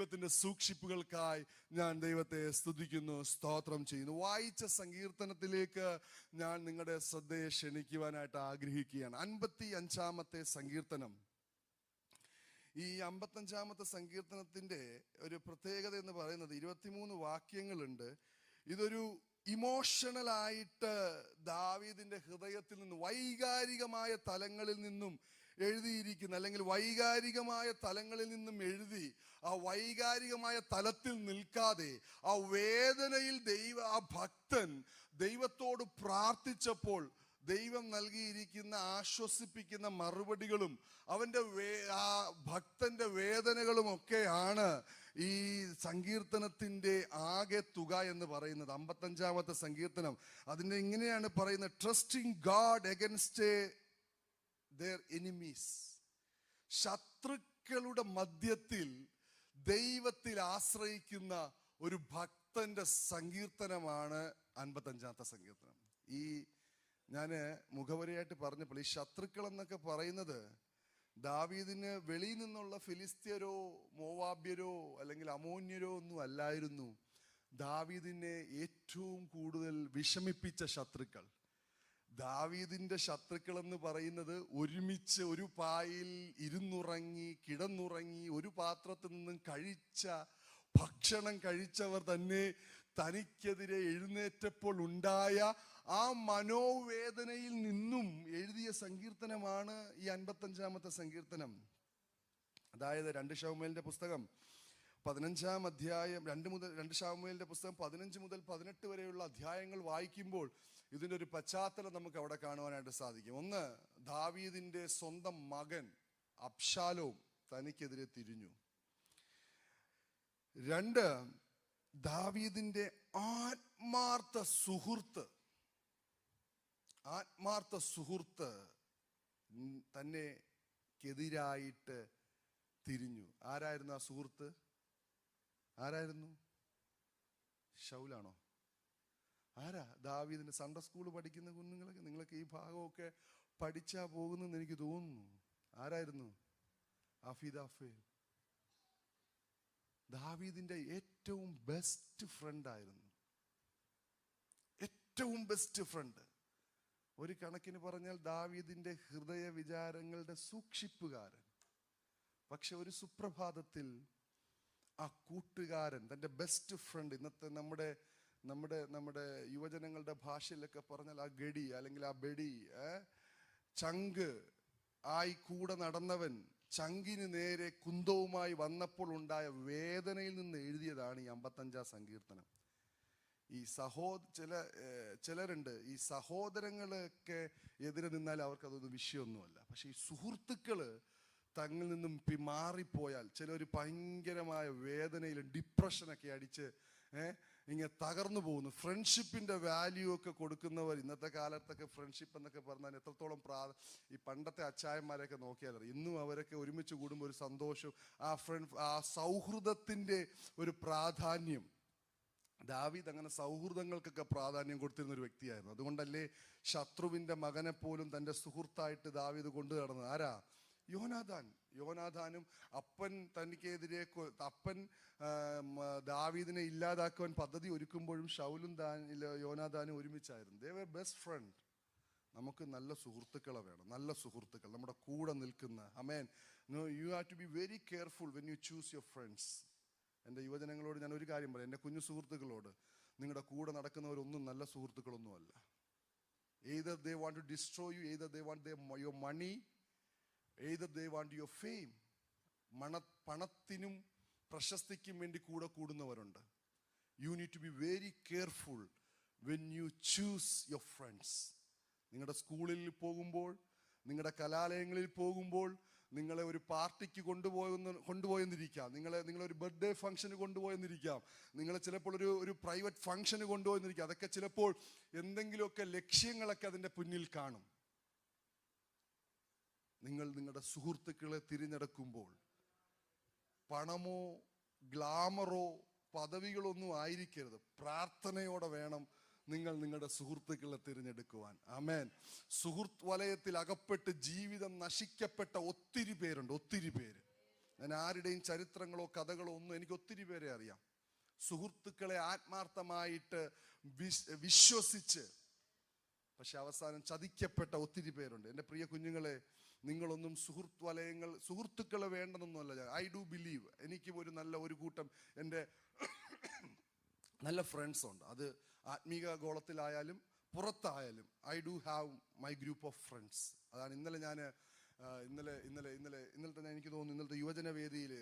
ദൈവത്തിന്റെ സൂക്ഷിപ്പുകൾക്കായി ഞാൻ ദൈവത്തെ സ്തുതിക്കുന്നു, സ്തോത്രം ചെയ്യുന്നു. വായിച്ച സങ്കീർത്തനത്തിലേക്ക് ഞാൻ നിങ്ങളുടെ ശ്രദ്ധയെ ക്ഷണിക്കുവാനായിട്ട് ആഗ്രഹിക്കുകയാണ്. 55-ാമത്തെ സങ്കീർത്തനം. ഈ 55-ാമത്തെ സങ്കീർത്തനത്തിന്റെ ഒരു പ്രത്യേകത എന്ന് പറയുന്നത് 23 വാക്യങ്ങളുണ്ട്. ഇതൊരു ഇമോഷണൽ ആയിട്ട് ദാവീദിന്റെ ഹൃദയത്തിൽ നിന്നും, വൈകാരികമായ തലങ്ങളിൽ നിന്നും എഴുതിയിരിക്കുന്ന, അല്ലെങ്കിൽ വൈകാരികമായ തലങ്ങളിൽ നിന്നും എഴുതി ആ വൈകാരികമായ തലത്തിൽ നിൽക്കാതെ ആ വേദനയിൽ ആ ഭക്തൻ ദൈവത്തോട് പ്രാർത്ഥിച്ചപ്പോൾ ദൈവം നൽകിയിരിക്കുന്ന ആശ്വസിപ്പിക്കുന്ന മറുപടികളും അവന്റെ ആ ഭക്തന്റെ വേദനകളും ഒക്കെയാണ് ഈ സങ്കീർത്തനത്തിന്റെ ആകെ തുക എന്ന് പറയുന്നത്. 55-ാമത്തെ സങ്കീർത്തനം അതിന്റെ ഇങ്ങനെയാണ് പറയുന്നത്: trusting God against their enemies. ശത്രുക്കളുടെ മധ്യത്തിൽ ദൈവത്തിൽ ആശ്രയിക്കുന്ന ഒരു ഭക്തന്റെ സങ്കീർത്തനമാണ് 55-ാമത്തെ സങ്കീർത്തനം. ഈ ഞാന് മുഖവരിയായിട്ട് പറഞ്ഞപ്പോൾ ഈ ശത്രുക്കൾ എന്നൊക്കെ പറയുന്നത് ദാവീദിന് വെളിയിൽ നിന്നുള്ള ഫിലിസ്ത്യരോ മോവാബ്യരോ അല്ലെങ്കിൽ അമോന്യരോ ഒന്നും അല്ലായിരുന്നു. ദാവീദിനെ ഏറ്റവും കൂടുതൽ വിഷമിപ്പിച്ച ശത്രുക്കൾ, ദാവീദിന്റെ ശത്രുക്കൾ എന്ന് പറയുന്നത്, ഒരുമിച്ച് ഒരു പായിൽ ഇരുന്നുറങ്ങി കിടന്നുറങ്ങി ഒരു പാത്രത്തിൽ നിന്നും ഭക്ഷണം കഴിച്ചവർ തന്നെ തനിക്കെതിരെ എഴുന്നേറ്റപ്പോൾ ഉണ്ടായ ആ മനോവേദനയിൽ നിന്നും എഴുതിയ സങ്കീർത്തനമാണ് ഈ 55-ാമത്തെ സങ്കീർത്തനം. അതായത് 2 ശമൂവേലിന്റെ പുസ്തകം 15-ാം അധ്യായം, 2 ശമൂവേലിന്റെ പുസ്തകം 15 മുതൽ 18 വരെയുള്ള അധ്യായങ്ങൾ വായിക്കുമ്പോൾ ഇതിൻ്റെ ഒരു പശ്ചാത്തലം നമുക്ക് അവിടെ കാണുവാനായിട്ട് സാധിക്കും. ഒന്ന്, ദാവീദിന്റെ സ്വന്തം മകൻ അബ്ശാലോം തനിക്കെതിരെ തിരിഞ്ഞു. 2, ദാവീദിന്റെ ആത്മാർത്ഥ സുഹൃത്ത് തന്നെക്കെതിരായിട്ട് തിരിഞ്ഞു. ആരായിരുന്നു ആ സുഹൃത്ത്? ആരായിരുന്നു? ശൗലാണോ? ആരാ? ദാവീദിന്റെ സൺഡേ സ്കൂൾ പഠിക്കുന്ന കുഞ്ഞുങ്ങളൊക്കെ, നിങ്ങളൊക്കെ ഈ ഭാഗമൊക്കെ പഠിച്ചാ പോകുന്നെന്ന് എനിക്ക് തോന്നുന്നു. ആരായിരുന്നു? അഫീദാഫേൽ. ദാവീദിന്റെ ഏറ്റവും ബെസ്റ്റ് ഫ്രണ്ട് ആയിരുന്നു. ഏറ്റവും ബെസ്റ്റ് ഫ്രണ്ട്. ഒരു കണക്കിന് പറഞ്ഞാൽ ദാവീദിന്റെ ഹൃദയ വിചാരങ്ങളുടെ സൂക്ഷിപ്പുകാരൻ. പക്ഷെ ഒരു സുപ്രഭാതത്തിൽ ആ കൂട്ടുകാരൻ, തൻ്റെ ബെസ്റ്റ് ഫ്രണ്ട്, ഇന്നത്തെ നമ്മുടെ യുവജനങ്ങളുടെ ഭാഷയിലൊക്കെ പറഞ്ഞാൽ ആ ഗഡി അല്ലെങ്കിൽ ആ ബെടി, ചങ്ക് ആയി കൂടെ നടന്നവൻ ചങ്കിന് നേരെ കുന്തവുമായി വന്നപ്പോൾ ഉണ്ടായ വേദനയിൽ നിന്ന് എഴുതിയതാണ് ഈ 55-ാം സങ്കീർത്തനം. ഈ ചിലരുണ്ട്, ഈ സഹോദരങ്ങളൊക്കെ എതിരെ നിന്നാൽ അവർക്ക് അതൊന്നും വിഷയമൊന്നുമല്ല. പക്ഷെ ഈ സുഹൃത്തുക്കള് തങ്ങളിൽ നിന്നും മാറിപ്പോയാൽ ചിലർ ഭയങ്കരമായ വേദനയിലും ഡിപ്രഷനൊക്കെ അടിച്ച് ഇങ്ങനെ തകർന്നു പോകുന്നു. ഫ്രണ്ട്ഷിപ്പിന്റെ വാല്യൂ ഒക്കെ കൊടുക്കുന്നവർ ഇന്നത്തെ കാലത്തൊക്കെ ഫ്രണ്ട്ഷിപ്പ് എന്നൊക്കെ പറഞ്ഞാൽ എത്രത്തോളം ഈ പണ്ടത്തെ അച്ചായന്മാരെയൊക്കെ നോക്കിയാൽ ഇന്നും അവരൊക്കെ ഒരുമിച്ച് കൂടുമ്പോൾ ഒരു സന്തോഷവും ആ സൗഹൃദത്തിന്റെ ഒരു പ്രാധാന്യം. ദാവീദ് അങ്ങനെ സൗഹൃദങ്ങൾക്കൊക്കെ പ്രാധാന്യം കൊടുത്തിരുന്ന ഒരു വ്യക്തിയായിരുന്നു. അതുകൊണ്ടല്ലേ ശത്രുവിന്റെ മകനെ പോലും തൻ്റെ സുഹൃത്തായിട്ട് ദാവീദ് കൊണ്ടു നടന്നത്? ആരാ? യോനാഥാനും അപ്പൻ ദാവീദിനെ ഇല്ലാതാക്കുവാൻ പദ്ധതി ഒരുക്കുമ്പോഴും ശൗലും യോനാഥാനും ഒരുമിച്ചായിരുന്നു. ദേ വർ ബെസ്റ്റ് ഫ്രണ്ട്. നമുക്ക് നല്ല സുഹൃത്തുക്കളെ വേണം, നല്ല സുഹൃത്തുക്കൾ നമ്മുടെ കൂടെ നിൽക്കുന്ന. Amen. You have to be very careful when you choose your friends. എൻ്റെ യുവജനങ്ങളോട് ഞാൻ ഒരു കാര്യം പറയാം, എൻ്റെ കുഞ്ഞു സുഹൃത്തുക്കളോട്, നിങ്ങളുടെ കൂടെ നടക്കുന്നവരൊന്നും നല്ല സുഹൃത്തുക്കളൊന്നുമല്ല. either they want to destroy you, either they want your money, either they want your fame. പണത്തിനും പ്രശസ്തിക്കും വേണ്ടി കൂടെ കൂടുന്നവരുണ്ട്. You need to be very careful when you choose your friends. നിങ്ങളുടെ സ്കൂളിൽ പോകുമ്പോൾ, നിങ്ങളുടെ കലാലയങ്ങളിൽ പോകുമ്പോൾ, നിങ്ങളെ ഒരു പാർട്ടിക്ക് കൊണ്ടുപോയെന്നിരിക്കാം, നിങ്ങളൊരു ബർത്ത്ഡേ ഫംഗ്ഷന് കൊണ്ടുപോയെന്നിരിക്കാം, നിങ്ങളെ ചിലപ്പോൾ ഒരു പ്രൈവറ്റ് ഫംഗ്ഷന് കൊണ്ടുപോയെന്നിരിക്കാം. അതൊക്കെ ചിലപ്പോൾ എന്തെങ്കിലുമൊക്കെ ലക്ഷ്യങ്ങളൊക്കെ അതിൻ്റെ പിന്നിൽ കാണും. നിങ്ങളുടെ സുഹൃത്തുക്കളെ തിരഞ്ഞെടുക്കുമ്പോൾ പണമോ ഗ്ലാമറോ പദവികളൊന്നും ആയിരിക്കരുത്. പ്രാർത്ഥനയോടെ വേണം നിങ്ങളുടെ സുഹൃത്തുക്കളെ തിരഞ്ഞെടുക്കുവാൻ. ആമേൻ. സുഹൃത്ത് വലയത്തിൽ അകപ്പെട്ട് ജീവിതം നശിക്കപ്പെട്ട ഒത്തിരി പേരുണ്ട്. ഞാൻ ആരുടെയും ചരിത്രങ്ങളോ കഥകളോ ഒന്നും, എനിക്ക് ഒത്തിരി പേരെ അറിയാം. സുഹൃത്തുക്കളെ ആത്മാർത്ഥമായിട്ട് വിശ്വസിച്ച് പക്ഷെ അവസാനം ചതിക്കപ്പെട്ട ഒത്തിരി പേരുണ്ട്. എൻ്റെ പ്രിയ കുഞ്ഞുങ്ങളെ, നിങ്ങളൊന്നും സുഹൃത്തുക്കളെ വേണ്ടെന്നൊന്നുമല്ല. ഐ ഡു ബിലീവ്, എനിക്ക് ഒരു കൂട്ടം എൻ്റെ നല്ല ഫ്രണ്ട്സ് ഉണ്ട്. അത് ആത്മീക ഗോളത്തിലായാലും പുറത്തായാലും I do have my group of friends. അതാണ് ഇന്നലെ തന്നെ എനിക്ക് തോന്നുന്നു ഇന്നലത്തെ യുവജനവേദിയിൽ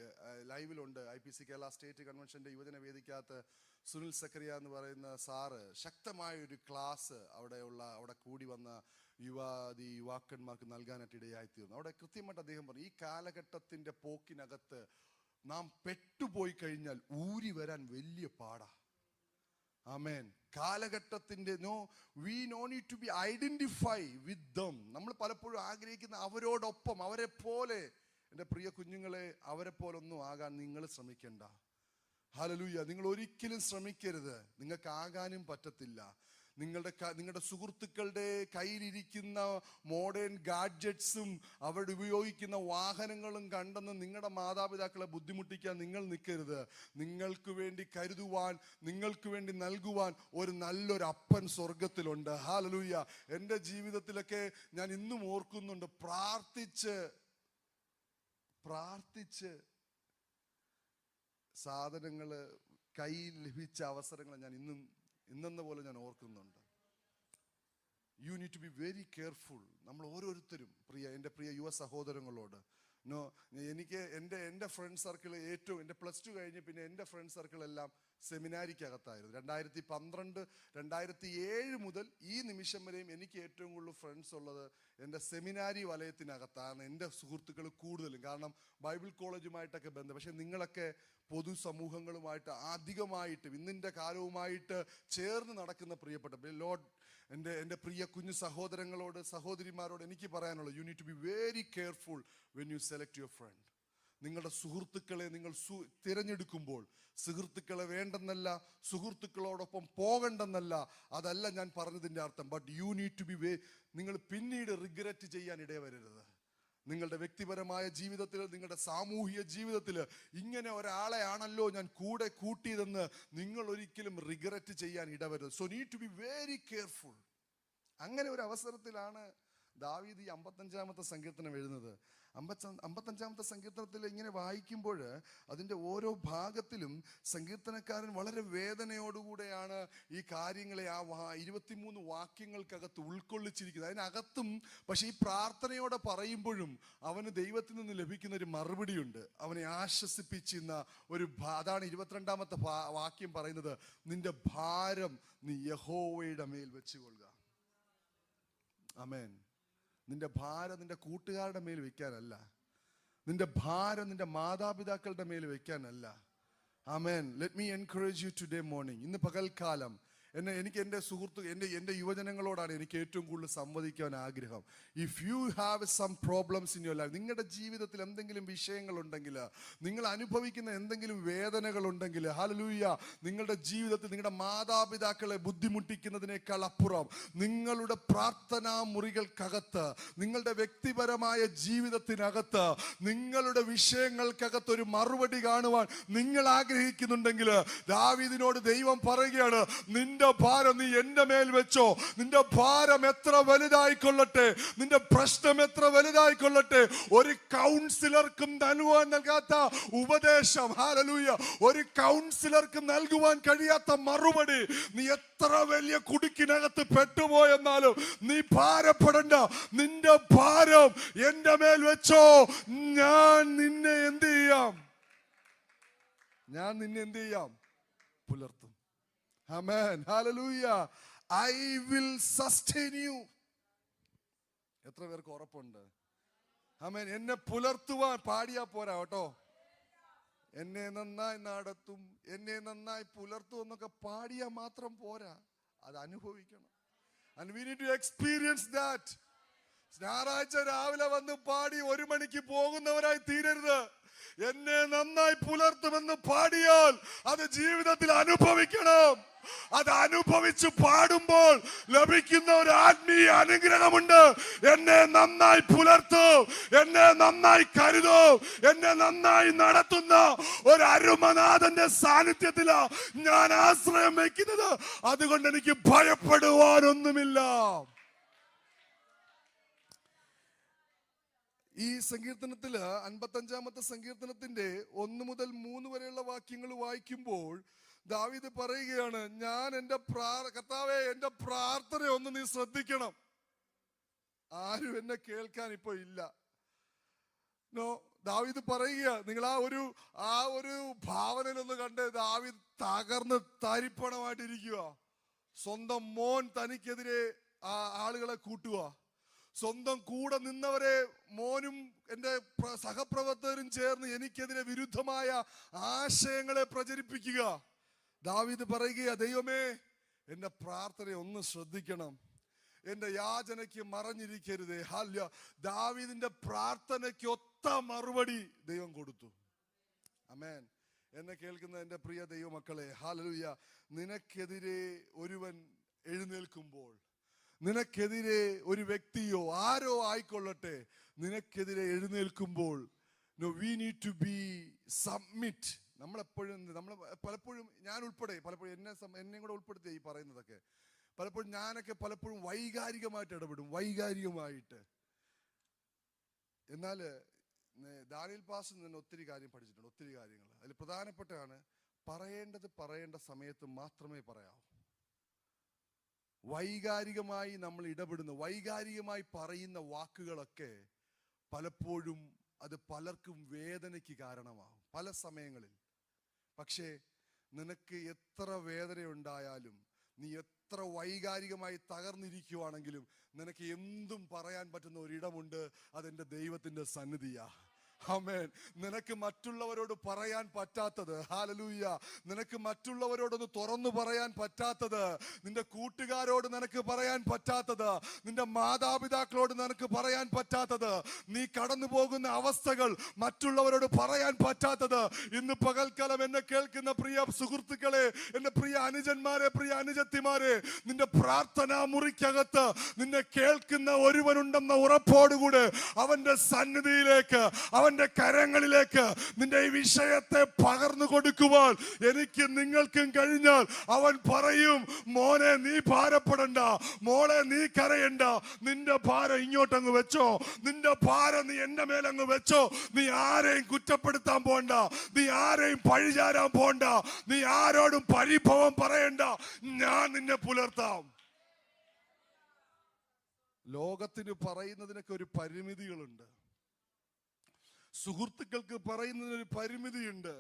ലൈവിലുണ്ട്. IPC കേരള സ്റ്റേറ്റ് കൺവെൻഷൻ്റെ യുവജനവേദിക്കകത്ത് സുനിൽ സക്കറിയ എന്ന് പറയുന്ന സാറ് ശക്തമായൊരു ക്ലാസ് അവിടെ കൂടി വന്ന യുവാക്കന്മാർക്ക് നൽകാനായിട്ട് ഇടയായിത്തീർന്നു. അവിടെ കൃത്യമായിട്ട് അദ്ദേഹം പറഞ്ഞു, ഈ കാലഘട്ടത്തിൻ്റെ പോക്കിനകത്ത് നാം പെട്ടുപോയി കഴിഞ്ഞാൽ ഊരി വരാൻ വലിയ പാടാ. ആമേൻ. കാലഘട്ടത്തിൻ്റെ we no need to be identify with them. നമ്മൾ പലപ്പോഴും ആഗ്രഹിക്കുന്ന അവരോടൊപ്പം, അവരെ പോലെ. എൻ്റെ പ്രിയ കുഞ്ഞുങ്ങളെ, അവരെ പോലൊന്നും ആകാൻ നിങ്ങൾ ശ്രമിക്കണ്ട. ഹല്ലേലൂയ. നിങ്ങൾ ഒരിക്കലും ശ്രമിക്കരുത്. നിങ്ങൾക്ക് ആകാനും പറ്റത്തില്ല. നിങ്ങളുടെ സുഹൃത്തുക്കളുടെ കയ്യിലിരിക്കുന്ന മോഡേൺ ഗാഡ്ജറ്റ്സും അവരുടെ ഉപയോഗിക്കുന്ന വാഹനങ്ങളും കണ്ടെന്ന് നിങ്ങളുടെ മാതാപിതാക്കളെ ബുദ്ധിമുട്ടിക്കാൻ നിങ്ങൾ നിൽക്കരുത്. നിങ്ങൾക്ക് വേണ്ടി കരുതുവാൻ, നിങ്ങൾക്ക് വേണ്ടി നൽകുവാൻ ഒരു നല്ലൊരു അപ്പൻ സ്വർഗത്തിലുണ്ട്. ഹല്ലേലൂയ. എൻ്റെ ജീവിതത്തിലൊക്കെ ഞാൻ ഇന്നും ഓർക്കുന്നുണ്ട്, പ്രാർത്ഥിച്ച് സാധനങ്ങൾ കയ്യിൽ ലഭിച്ച അവസരങ്ങൾ ഞാൻ ഇന്നെന്ന പോലെ ഞാൻ ഓർക്കുന്നുണ്ട്. You need to be very careful. നമ്മൾ ഓരോരുത്തരും എൻ്റെ പ്രിയ യുവ സഹോദരങ്ങളോട് എനിക്ക് എൻ്റെ ഫ്രണ്ട് സർക്കിൾ എൻ്റെ +2 കഴിഞ്ഞ് പിന്നെ എൻ്റെ ഫ്രണ്ട് സർക്കിൾ എല്ലാം സെമിനാരിക്കകത്തായിരുന്നു. 2012, 2007 മുതൽ ഈ നിമിഷം വരെയും എനിക്ക് ഏറ്റവും കൂടുതൽ ഫ്രണ്ട്സ് ഉള്ളത് എൻ്റെ സെമിനാരി വലയത്തിനകത്താണ്. എൻ്റെ സുഹൃത്തുക്കൾ കൂടുതലും, കാരണം ബൈബിൾ കോളേജുമായിട്ടൊക്കെ ബന്ധം. പക്ഷെ നിങ്ങളൊക്കെ പൊതുസമൂഹങ്ങളുമായിട്ട് അധികമായിട്ട് ഇന്നിൻ്റെ കാലവുമായിട്ട് ചേർന്ന് നടക്കുന്ന പ്രിയപ്പെട്ട ലോർഡ്, എൻ്റെ പ്രിയ കുഞ്ഞു സഹോദരങ്ങളോട്, സഹോദരിമാരോട് എനിക്ക് പറയാനുള്ളത്, you need to be very careful when you select your friend. നിങ്ങളുടെ സുഹൃത്തുക്കളെ നിങ്ങൾ തിരഞ്ഞെടുക്കുമ്പോൾ സുഹൃത്തുക്കളെ വേണ്ടെന്നല്ല, സുഹൃത്തുക്കളോടൊപ്പം പോകണ്ടെന്നല്ല, അതല്ല ഞാൻ പറഞ്ഞതിൻ്റെ അർത്ഥം. But you need to be നിങ്ങൾ പിന്നീട് റിഗ്രറ്റ് ചെയ്യാൻ ഇടവരരുത്. നിങ്ങളുടെ വ്യക്തിപരമായ ജീവിതത്തിൽ, നിങ്ങളുടെ സാമൂഹിക ജീവിതത്തിൽ ഇങ്ങനെ ഒരാളെ ആണല്ലോ ഞാൻ കൂടെ കൂട്ടിയതെന്ന് നിങ്ങൾ ഒരിക്കലും റിഗ്രറ്റ് ചെയ്യാൻ ഇടവരരുത്. So need to be very careful. അങ്ങനെ ഒരു അവസരത്തിലാണ് ദാവീദ് ഈ 55-ാമത്തെ സങ്കീർത്തനം എഴുതുന്നത്. 55-ാമത്തെ സങ്കീർത്തനത്തിൽ ഇങ്ങനെ വായിക്കുമ്പോൾ അതിൻ്റെ ഓരോ ഭാഗത്തിലും സങ്കീർത്തനക്കാരൻ വളരെ വേദനയോടുകൂടെയാണ് ഈ കാര്യങ്ങളെ ആ 23 വാക്യങ്ങൾക്കകത്ത് ഉൾക്കൊള്ളിച്ചിരിക്കുന്നത്. അതിനകത്തും പക്ഷെ ഈ പ്രാർത്ഥനയോടെ പറയുമ്പോഴും അവന് ദൈവത്തിൽ നിന്ന് ലഭിക്കുന്ന ഒരു മറുപടിയുണ്ട്. അവനെ ആശ്വസിപ്പിച്ചിരുന്ന അതാണ് 22-ാമത്തെ വാക്യം പറയുന്നത്, നിന്റെ ഭാരം നീ യഹോവയുടെ മേൽ വെച്ചുകൊള്ളുക. ആമേൻ. നിന്റെ ഭാരം നിന്റെ കൂട്ടുകാരുടെ മേൽ വെക്കാനല്ല, നിന്റെ ഭാരം നിന്റെ മാതാപിതാക്കളുടെ മേൽ വെക്കാനല്ല. Amen. Let me encourage you today morning. ഇന്ന് പകൽക്കാലം എനിക്ക് എൻ്റെ എൻ്റെ യുവജനങ്ങളോടാണ് എനിക്ക് ഏറ്റവും കൂടുതൽ സംവദിക്കാൻ ആഗ്രഹം. If you have some problems in your life, നിങ്ങളുടെ ജീവിതത്തിൽ എന്തെങ്കിലും വിഷയങ്ങളുണ്ടെങ്കിൽ, നിങ്ങൾ അനുഭവിക്കുന്ന എന്തെങ്കിലും വേദനകളുണ്ടെങ്കിൽ, ഹല്ലേലൂയ, നിങ്ങളുടെ ജീവിതത്തിൽ നിങ്ങളുടെ മാതാപിതാക്കളെ ബുദ്ധിമുട്ടിക്കുന്നതിനേക്കാൾ അപ്പുറം നിങ്ങളുടെ പ്രാർത്ഥനാ മുറികൾക്കകത്ത്, നിങ്ങളുടെ വ്യക്തിപരമായ ജീവിതത്തിനകത്ത്, നിങ്ങളുടെ വിഷയങ്ങൾക്കകത്ത് ഒരു മറുപടി കാണുവാൻ നിങ്ങൾ ആഗ്രഹിക്കുന്നുണ്ടെങ്കിൽ, ദാവീദിനോട് ദൈവം പറയുകയാണ്, നിന്റെ ഭാരം നീ എന്റെ മേൽ വെച്ചോ. നിന്റെ ഭാരം എത്ര വലുതായിക്കൊള്ളട്ടെ, നിന്റെ പ്രശ്നം എത്ര വലുതായിക്കൊള്ളട്ടെ, ഒരു കൗൺസിലർക്കും നൽകാത്ത ഉപദേശം, ഹല്ലേലൂയ, ഒരു കൗൺസിലർക്കും നൽകുവാൻ കഴിയാത്ത മറുപടി, നീ എത്ര വലിയ കുടുക്കിനകത്ത് പെട്ടുപോയെന്നാലും നീ ഭാരപ്പെടണ്ട. നിന്റെ ഭാരം എന്റെ മേൽ വെച്ചോ, ഞാൻ നിന്നെ എന്ത് ചെയ്യാം? പുലർത്തും. Amen. Hallelujah. I will sustain you. എത്ര പേർക്ക് ഉറപ്പുണ്ട്? ആമേൻ. എന്നെ പുലർത്തുവാൻ പാടിയാ പോരാ കേട്ടോ. എന്നെ നന്നായി നടത്തും, എന്നെ നന്നായി പുലർത്തും എന്നൊക്കെ പാടിയാ മാത്രം പോരാ, അത് അനുഭവിക്കണം. And we need to experience that. ഞായറാഴ്ച രാവിലെ വന്ന് പാടി 1 മണിക്ക് പോകുന്നവരായി തീരരുത്. എന്നെ നന്നായി പുലർത്തുമെന്ന് പാടിയാൽ അത് ജീവിതത്തിൽ അനുഭവിക്കണം. അത് അനുഭവിച്ച് പാടുമ്പോൾ ലഭിക്കുന്ന ഒരു ആത്മീയ അനുഗ്രഹമുണ്ട്. എന്നെ നന്നായി പുലർത്തൂ, എന്നെ നന്നായി കരുതൂ, എന്നെ നന്നായി നടത്തുന്ന ഒരു അരുമനാഥന്റെ സാന്നിധ്യത്തിലാ ഞാൻ ആശ്രയം വയ്ക്കുന്നത്. അതുകൊണ്ട് എനിക്ക് ഭയപ്പെടുവാനൊന്നുമില്ല. ഈ സങ്കീർത്തനത്തില് 55-ാമത്തെ സങ്കീർത്തനത്തിന്റെ 1 മുതൽ 3 വരെയുള്ള വാക്യങ്ങൾ വായിക്കുമ്പോൾ ദാവീദ് പറയുകയാണ്, ഞാൻ എന്റെ കർത്താവേ എന്റെ പ്രാർത്ഥന ഒന്ന് നീ ശ്രദ്ധിക്കണം. ആരും എന്നെ കേൾക്കാൻ ഇപ്പൊ ഇല്ല. ദാവീദ് പറയുക, നിങ്ങൾ ആ ഒരു ഭാവനയിലൊന്ന് കണ്ട് ദാവീദ് തകർന്ന് തരിപ്പണമായിട്ടിരിക്കുക. സ്വന്തം മോൻ തനിക്കെതിരെ ആളുകളെ കൂട്ടുക. സ്വന്തം കൂടെ നിന്നവരെ മോനും എൻ്റെ സഹപ്രവർത്തകരും ചേർന്ന് എനിക്കെതിരെ വിരുദ്ധമായ ആശയങ്ങളെ പ്രചരിപ്പിക്കുക. ദാവീദ് പറയുക, ദൈവമേ എൻ്റെ പ്രാർത്ഥനയെ ഒന്ന് ശ്രദ്ധിക്കണം, എൻ്റെ യാചനയ്ക്ക് മറഞ്ഞിരിക്കരുതേ. ഹല്ലേലൂയ. ദാവീദിന്റെ പ്രാർത്ഥനയ്ക്ക് ഒത്ത മറുപടി ദൈവം കൊടുത്തു. ആമേൻ. എന്നെ കേൾക്കുന്ന എൻ്റെ പ്രിയ ദൈവമക്കളെ, ഹല്ലേലൂയ. നിനക്കെതിരെ ഒരുവൻ എഴുന്നേൽക്കുമ്പോൾ, നിനക്കെതിരെ ഒരു വ്യക്തിയോ ആരോ ആയിക്കൊള്ളട്ടെ നിനക്കെതിരെ എഴുന്നേൽക്കുമ്പോൾ, we need to be submit. നമ്മൾ പലപ്പോഴും ഞാൻ ഉൾപ്പെടെ എന്നെയും കൂടെ ഉൾപ്പെടുത്തിയ ഈ പറയുന്നതൊക്കെ പലപ്പോഴും വൈകാരികമായിട്ട് ഇടപെടും, വൈകാരികമായിട്ട്. എന്നാൽ ദാനിയേൽ പാസ്റ്റർ നിന്ന് ഒത്തിരി കാര്യം പഠിച്ചിട്ടുണ്ട്, ഒത്തിരി കാര്യങ്ങൾ. അതിൽ പ്രധാനപ്പെട്ടാണ് പറയേണ്ട സമയത്ത് മാത്രമേ പറയാവൂ. വൈകാരികമായി നമ്മൾ ഇടപെടുന്ന, വൈകാരികമായി പറയുന്ന വാക്കുകളൊക്കെ പലപ്പോഴും അത് പലർക്കും വേദനയ്ക്ക് കാരണമാകും പല സമയങ്ങളിൽ. പക്ഷേ നിനക്ക് എത്ര വേദനയുണ്ടായാലും, നീ എത്ര വൈകാരികമായി തകർന്നിരിക്കുവാണെങ്കിലും നിനക്ക് എന്തും പറയാൻ പറ്റുന്ന ഒരിടമുണ്ട്. അതെന്റെ ദൈവത്തിന്റെ സന്നിധിയാ. ആമേൻ. നിനക്ക് മറ്റുള്ളവരോട് പറയാൻ പറ്റാത്തത്, ഹല്ലേലൂയ, നിനക്ക് മറ്റുള്ളവരോടൊന്ന് തുറന്നു പറയാൻ പറ്റാത്തത്, നിന്റെ കൂട്ടുകാരോട് നിനക്ക് പറയാൻ പറ്റാത്തത്, നിന്റെ മാതാപിതാക്കളോട് നിനക്ക് പറയാൻ പറ്റാത്തത്, നീ കടന്നു പോകുന്ന അവസ്ഥകൾ മറ്റുള്ളവരോട് പറയാൻ പറ്റാത്തത്, ഇന്ന് പകൽക്കാലം എന്നെ കേൾക്കുന്ന പ്രിയ സുഹൃത്തുക്കളെ, എന്റെ പ്രിയ അനുജന്മാരെ, പ്രിയ അനുജത്തിമാരെ, നിന്റെ പ്രാർത്ഥനാ മുറിക്കകത്ത് നിന്നെ കേൾക്കുന്ന ഒരുവനുണ്ടെന്ന ഉറപ്പോടുകൂടെ അവന്റെ സന്നിധിയിലേക്ക്, അവന്റെ കരങ്ങളിലേക്ക് നിന്റെ ഈ വിഷയത്തെ പകർന്നു കൊടുക്കുവാൻ എനിക്ക് നിങ്ങൾക്കും കഴിഞ്ഞാൽ അവൻ പറയും, മോനെ നീ ഭാരപ്പെടണ്ട, മോളെ നീ കരയണ്ട, നിന്റെ ഭാരം ഇങ്ങോട്ടങ്ങ് വെച്ചോ, നിന്റെ ഭാരം നീ എന്റെ മേലങ്ങ് വെച്ചോ. നീ ആരെയും കുറ്റപ്പെടുത്താൻ പോണ്ട, നീ ആരെയും പഴിചാരാൻ പോണ്ട, നീ ആരോടും പരിഭവം പറയണ്ട, ഞാൻ നിന്നെ പുലർത്താം. ലോകത്തിന് പറയുന്നതിനൊക്കെ ഒരു പരിമിതികളുണ്ട്, സുഹൃത്തുക്കൾക്ക് പറയുന്നതിനൊരു പരിമിതിയുണ്ട്,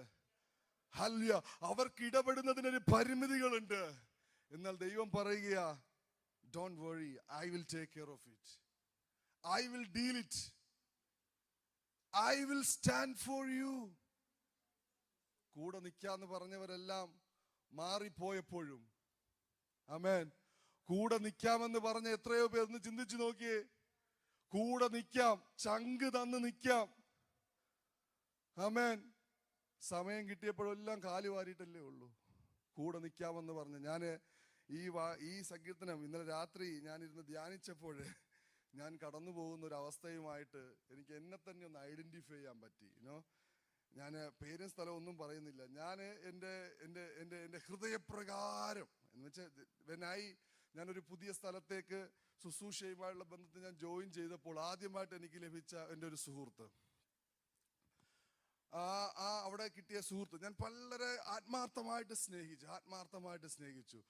ഹല്ലേലൂയ, അവർക്ക് ഇടപെടുന്നതിനൊരു പരിമിതികളുണ്ട്. എന്നാൽ ദൈവം പറയുക, don't worry, I will take care of it, I will deal it, I will stand for you. കൂടെ നിൽക്കാന്ന് പറഞ്ഞവരെല്ലാം മാറിപ്പോയപ്പോഴും, ആമേൻ, കൂടെ നിൽക്കാമെന്ന് പറഞ്ഞ എത്രയോ പേർ ഒന്ന് ചിന്തിച്ചു നോക്കിയേ. കൂടെ നിൽക്കാം, ചങ്ക് തന്ന് നിൽക്കാം, ആമേൻ, സമയം കിട്ടിയപ്പോഴെല്ലാം കാല് വാരിയിട്ടല്ലേ ഉള്ളൂ. കൂടെ നിൽക്കാമെന്ന് പറഞ്ഞ് ഞാൻ ഈ സങ്കീർത്തനം ഇന്നലെ രാത്രി ഞാനിരുന്ന് ധ്യാനിച്ചപ്പോൾ ഞാൻ കടന്നു പോകുന്ന ഒരു അവസ്ഥയുമായിട്ട് എനിക്ക് എന്നെ തന്നെ ഒന്ന് ഐഡന്റിഫൈ ചെയ്യാൻ പറ്റി. ഞാൻ പേരും സ്ഥലവും ഒന്നും പറയുന്നില്ല. ഞാൻ എൻ്റെ ഹൃദയപ്രകാരം എന്ന് വെച്ചാൽ ഞാനൊരു പുതിയ സ്ഥലത്തേക്ക് ശുശ്രൂഷയുമായുള്ള ബന്ധത്തിൽ ഞാൻ ജോയിൻ ചെയ്തപ്പോൾ ആദ്യമായിട്ട് എനിക്ക് ലഭിച്ച എൻ്റെ ഒരു സുഹൃത്ത്, അവിടെ കിട്ടിയ സുഹൃത്ത് ഞാൻ വളരെ ആത്മാർത്ഥമായിട്ട് സ്നേഹിച്ചു.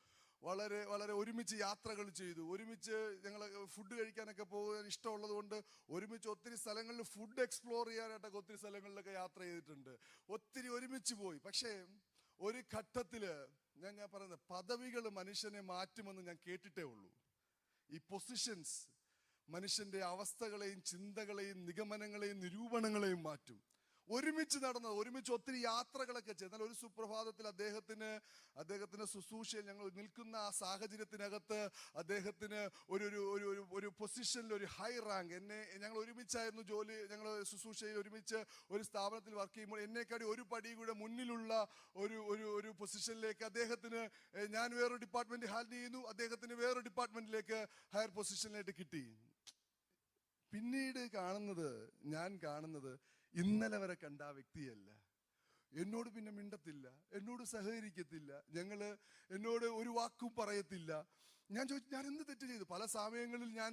വളരെ വളരെ ഒരുമിച്ച് യാത്രകൾ ചെയ്തു, ഒരുമിച്ച് ഞങ്ങൾ ഫുഡ് കഴിക്കാനൊക്കെ പോകാൻ ഇഷ്ടമുള്ളത് കൊണ്ട് ഒരുമിച്ച് ഒത്തിരി സ്ഥലങ്ങളിൽ ഫുഡ് എക്സ്പ്ലോർ ചെയ്യാനായിട്ടൊക്കെ ഒത്തിരി സ്ഥലങ്ങളിലൊക്കെ യാത്ര ചെയ്തിട്ടുണ്ട്, ഒത്തിരി ഒരുമിച്ച് പോയി. പക്ഷേ ഒരു ഘട്ടത്തില് ഞാൻ പറയുന്നത്, പദവികൾ മനുഷ്യനെ മാറ്റുമെന്ന് ഞാൻ കേട്ടിട്ടേ ഉള്ളൂ. ഈ പൊസിഷൻസ് മനുഷ്യന്റെ അവസ്ഥകളെയും ചിന്തകളെയും നിഗമനങ്ങളെയും നിരൂപണങ്ങളെയും മാറ്റും. ഒരുമിച്ച് നടന്നത്, ഒരുമിച്ച് ഒത്തിരി യാത്രകളൊക്കെ ചെയ്ത്. എന്നാൽ ഒരു സുപ്രഭാതത്തിൽ അദ്ദേഹത്തിന് ശുശ്രൂഷയിൽ ഞങ്ങൾ നിൽക്കുന്ന ആ സാഹചര്യത്തിനകത്ത് അദ്ദേഹത്തിന് ഒരു പൊസിഷനിൽ ഒരു ഹൈ റാങ്ക്, ഞങ്ങൾ ഒരുമിച്ചായിരുന്നു ജോലി, ഞങ്ങൾ ശുശ്രൂഷയിൽ ഒരുമിച്ച് ഒരു സ്ഥാപനത്തിൽ വർക്ക് ചെയ്യുമ്പോൾ എന്നെക്കാടി ഒരു പടി കൂടെ മുന്നിലുള്ള ഒരു പൊസിഷനിലേക്ക് അദ്ദേഹത്തിന്, ഞാൻ വേറൊരു ഡിപ്പാർട്ട്മെന്റ് ഹാൻഡിൽ ചെയ്യുന്നു, അദ്ദേഹത്തിന് വേറൊരു ഡിപ്പാർട്ട്മെന്റിലേക്ക് ഹയർ പൊസിഷനിലേക്ക് കിട്ടി. പിന്നീട് ഞാൻ കാണുന്നത് ഇന്നലെ വരെ കണ്ട ആ വ്യക്തിയല്ല. എന്നോട് പിന്നെ മിണ്ടത്തില്ല, എന്നോട് സഹകരിക്കത്തില്ല, എന്നോട് ഒരു വാക്കും പറയത്തില്ല. ഞാൻ ചോദിച്ചു, ഞാൻ എന്ത് തെറ്റ് ചെയ്തു? പല സമയങ്ങളിൽ ഞാൻ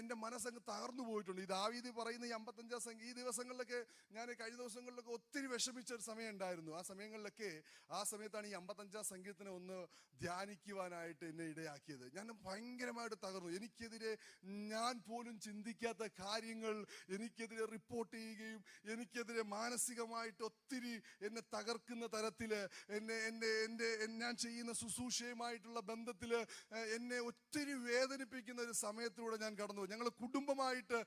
എൻ്റെ മനസ്സങ്ങ് തകർന്നു പോയിട്ടുണ്ട്. ഈ ദാവീദ് പറയുന്ന ഈ 55 സംഖ്യ, ഈ ദിവസങ്ങളിലൊക്കെ ഞാൻ കഴിഞ്ഞ ദിവസങ്ങളിലൊക്കെ ഒത്തിരി വിഷമിച്ച ഒരു സമയം ഉണ്ടായിരുന്നു. ആ സമയത്താണ് ഈ 55 സംഖ്യത്തിനെ ഒന്ന് ധ്യാനിക്കുവാനായിട്ട് എന്നെ ഇടയാക്കിയത്. ഞാൻ ഭയങ്കരമായിട്ട് തകർന്നു. എനിക്കെതിരെ ഞാൻ പോലും ചിന്തിക്കാത്ത കാര്യങ്ങൾ എനിക്കെതിരെ റിപ്പോർട്ട് ചെയ്യുകയും എനിക്കെതിരെ മാനസികമായിട്ട് ഒത്തിരി എന്നെ തകർക്കുന്ന തരത്തിൽ ഞാൻ ചെയ്യുന്ന ശുശ്രൂഷയുമായിട്ടുള്ള ബന്ധത്തിൽ എന്നെ ഒത്തിരി വേദനിപ്പിക്കുന്ന ഒരു സമയത്തിലൂടെ ഞാൻ കടന്നുപോയി. ഞങ്ങൾ കുടുംബമായിട്ട്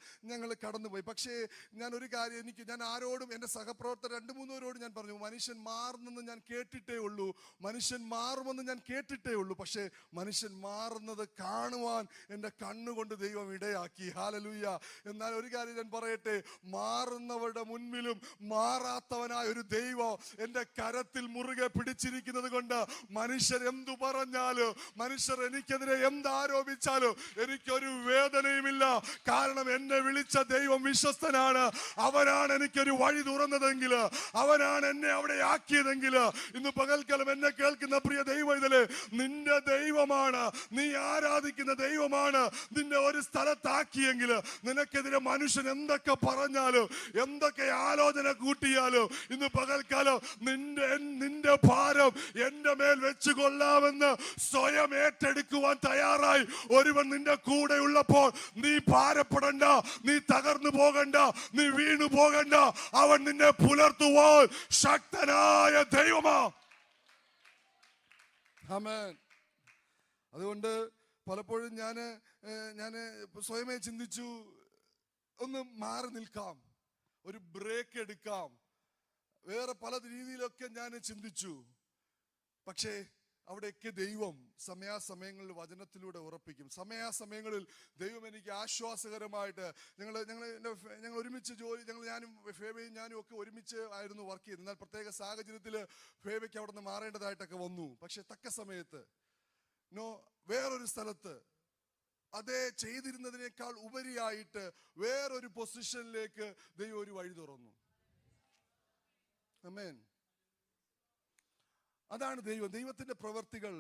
കടന്നുപോയി. പക്ഷേ ഞാൻ ഒരു കാര്യം, ഞാൻ ആരോടും, എൻ്റെ സഹപ്രവർത്തകർ 2-3 പേരോട് ഞാൻ പറഞ്ഞു, മനുഷ്യൻ മാറുന്നെന്ന് ഞാൻ കേട്ടിട്ടേ ഉള്ളൂ, മനുഷ്യൻ മാറുമെന്ന് ഞാൻ കേട്ടിട്ടേ ഉള്ളൂ, പക്ഷേ മനുഷ്യൻ മാറുന്നത് കാണുവാൻ എൻ്റെ കണ്ണുകൊണ്ട് ദൈവം ഇടയാക്കി. ഹല്ലേലൂയ. എന്നാൽ ഒരു കാര്യം ഞാൻ പറയട്ടെ, മാറുന്നവരുടെ മുൻപിലും മാറാത്തവനായ ഒരു ദൈവം എൻ്റെ കരത്തിൽ മുറുകെ പിടിച്ചിരിക്കുന്നത് കൊണ്ട് മനുഷ്യർ എന്തു പറഞ്ഞാലും, മനുഷ്യർ എനിക്കെതിരെ എന്താരോപിച്ചാലും എനിക്കൊരു വേദനയുമില്ല. കാരണം എന്നെ വിളിച്ച ദൈവം വിശ്വസ്തനാണ്. അവനാണ് എനിക്കൊരു വഴി തുറന്നതെങ്കിൽ, അവനാണ് എന്നെ അവിടെ ആക്കിയതെങ്കിൽ, ഇന്ന് പകൽക്കാലം എന്നെ കേൾക്കുന്ന പ്രിയ ദൈവത്തിലെ, നിന്റെ ദൈവമാണ്, നീ ആരാധിക്കുന്ന ദൈവമാണ് നിന്നെ ഒരു സ്ഥലത്താക്കിയെങ്കിൽ, നിനക്കെതിരെ മനുഷ്യൻ എന്തൊക്കെ പറഞ്ഞാലും എന്തൊക്കെ ആലോചന കൂട്ടിയാലും ഇന്ന് പകൽക്കാലം നിന്റെ ഭാരം എന്റെ മേൽ വെച്ചു കൊള്ളാമെന്ന് സ്വയം ഏറ്റെടുക്കുവാൻ തയ്യാറായി ഒരുവൻ നിന്റെ കൂടെ ഉള്ളപ്പോൾ നീ ഭാരപ്പെടണ്ട, നീ തകർന്നു പോകണ്ട, നീ വീണു പോകണ്ട. അവൻ നിന്നെ പുലർത്തുവാൻ ശക്തനായ ദൈവമാ. ആമേൻ. അതുകൊണ്ട് പലപ്പോഴും ഞാൻ സ്വയമേ ചിന്തിച്ചു, ഒന്ന് മാറി നിൽക്കാം, ഒരു ബ്രേക്ക് എടുക്കാം, വേറെ പല രീതിയിലൊക്കെ ഞാൻ ചിന്തിച്ചു. പക്ഷേ അവിടെയൊക്കെ ദൈവം സമയാസമയങ്ങളിൽ വചനത്തിലൂടെ ഉറപ്പിക്കും. സമയാസമയങ്ങളിൽ ദൈവം എനിക്ക് ആശ്വാസകരമായിട്ട്, ഞങ്ങൾ ഒരുമിച്ച് ഞാനും ഫേബയും ഞാനും ഒക്കെ ഒരുമിച്ച് ആയിരുന്നു വർക്ക് ചെയ്യുന്നത്. എന്നാൽ പ്രത്യേക സാഹചര്യത്തിൽ ഫേബയ്ക്ക് അവിടെ നിന്ന് മാറേണ്ടതായിട്ടൊക്കെ വന്നു. പക്ഷെ തക്ക സമയത്ത് വേറൊരു സ്ഥലത്ത് അതേ ചെയ്തിരുന്നതിനേക്കാൾ ഉപരിയായിട്ട് വേറൊരു പൊസിഷനിലേക്ക് ദൈവം ഒരു വഴി തുറന്നു. ആമേൻ. അതാണ് ദൈവത്തിന്റെ പ്രവർത്തികൾ.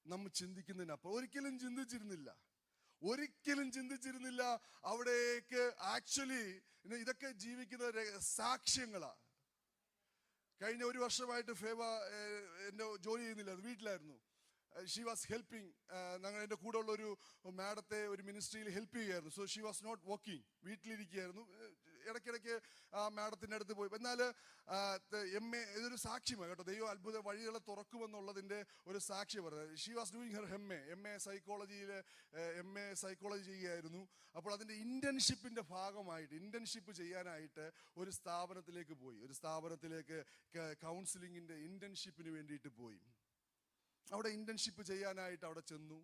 നമ്മൾ ചിന്തിക്കുന്നതിനപ്പുറം ഒരിക്കലും ചിന്തിച്ചിരുന്നില്ല. അവിടേക്ക് ആക്ച്വലി ഇതൊക്കെ ജീവിക്കുന്ന സാക്ഷ്യങ്ങളാ. കഴിഞ്ഞ 1 വർഷമായിട്ട് ഫേവ എന്റെ ജോലി ചെയ്യുന്നില്ല, വീട്ടിലായിരുന്നു. She was helping. എൻ്റെ കൂടെ ഉള്ള ഒരു മാഡത്തെ ഒരു മിനിസ്ട്രിയിൽ ഹെൽപ്പ് ചെയ്യുകയായിരുന്നു. So she was not working, വീട്ടിലിരിക്കുകയായിരുന്നു. ഇടയ്ക്കിടയ്ക്ക് ആ മാഡത്തിൻ്റെ അടുത്ത് പോയി. എന്നാൽ MA ഇതൊരു സാക്ഷ്യമാണ് കേട്ടോ, ദൈവം അത്ഭുത വഴികളെ തുറക്കുമെന്നുള്ളതിൻ്റെ ഒരു സാക്ഷ്യം പറയുന്നത്. She was doing her MA psychology ചെയ്യുകയായിരുന്നു. അപ്പോൾ അതിൻ്റെ ഇന്റേൺഷിപ്പിൻ്റെ ഭാഗമായിട്ട് ഇന്റേൺഷിപ്പ് ചെയ്യാനായിട്ട് ഒരു സ്ഥാപനത്തിലേക്ക് കൗൺസിലിങ്ങിൻ്റെ ഇന്റേൺഷിപ്പിന് വേണ്ടിയിട്ട് പോയി. അവിടെ ഇന്റേൺഷിപ്പ് ചെയ്യാനായിട്ട് അവിടെ ചെന്നു.